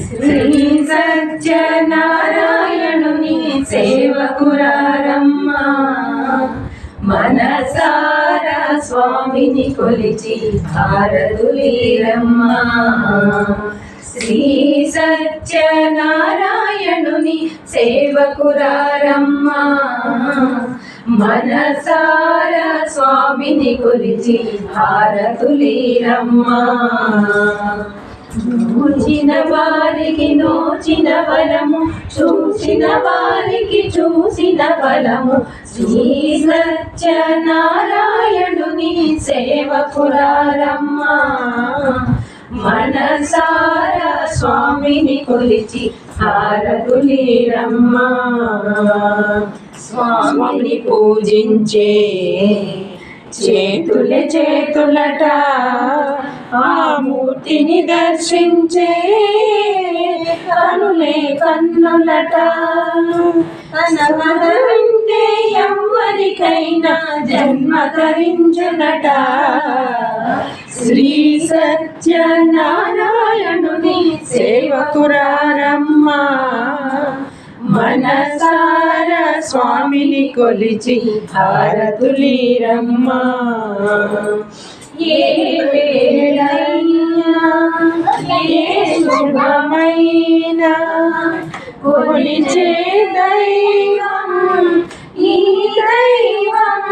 శ్రీ సత్యనారాయణుని సేవకురారమ్మ, మనసారా స్వామిని కొలిచి హారతులీరమ్మ. శ్రీ సత్యనారాయణుని సేవకురారమ్మ, మనసారా స్వామిని కొలిచి హారతులీరమ్మ. చూచిన వారికి నోచిన ఫలము, చూసిన వారికి చూసిన ఫలము. శ్రీ సత్యనారాయణుని సేవకురారమ్మ, మనసారా స్వామిని కొలిచి హారతులీరమ్మ. స్వామిని పూజించే చేతుల చేతులట, ఆ మూర్తిని దర్శించే కనులే కన్నులట. వింటే ఎవరికైనా జన్మ ధరించునట. శ్రీ సత్యనారాయణుని సేవకురారమ్మ, మనసారా స్వామిని కొలిచి హారతులీరమ్మ. ఏ వేళైనా ఏ శుభమైనా కొలిచే దైవం ఈ దైవం.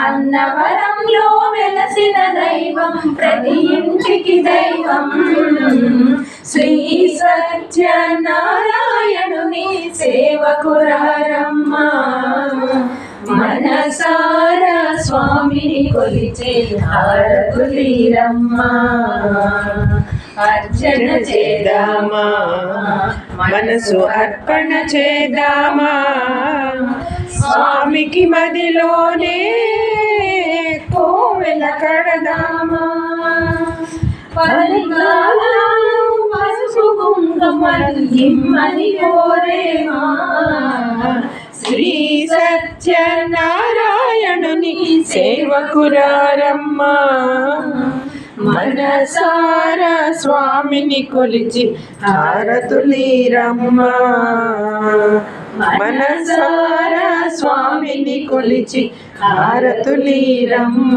అన్నవరంలో వెలసిన దైవం, ప్రతి ఇంటికి దైవం. శ్రీ సత్యనారాయణుని సేవకురారమ్మ, మనసారా స్వామిని కొలిచే హారతులీరమ్మ. అర్చన చేద్దామా, మనసు అర్పణ చేద్దామా, స్వామికి మదిలోనే కోవెల కడదామా. పసుపు కుంకుమలు ఇమ్మని కోరేమా. శ్రీ సత్యనారాయణుని సేవకురారమ్మ, మనసారా స్వామిని కొలిచి హారతులీరమ్మ. మనసారా స్వామిని కొలిచి హారతులీరమ్మ.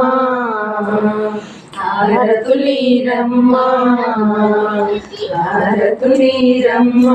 హారతులీరమ్మ, హారతులీరమ్మ.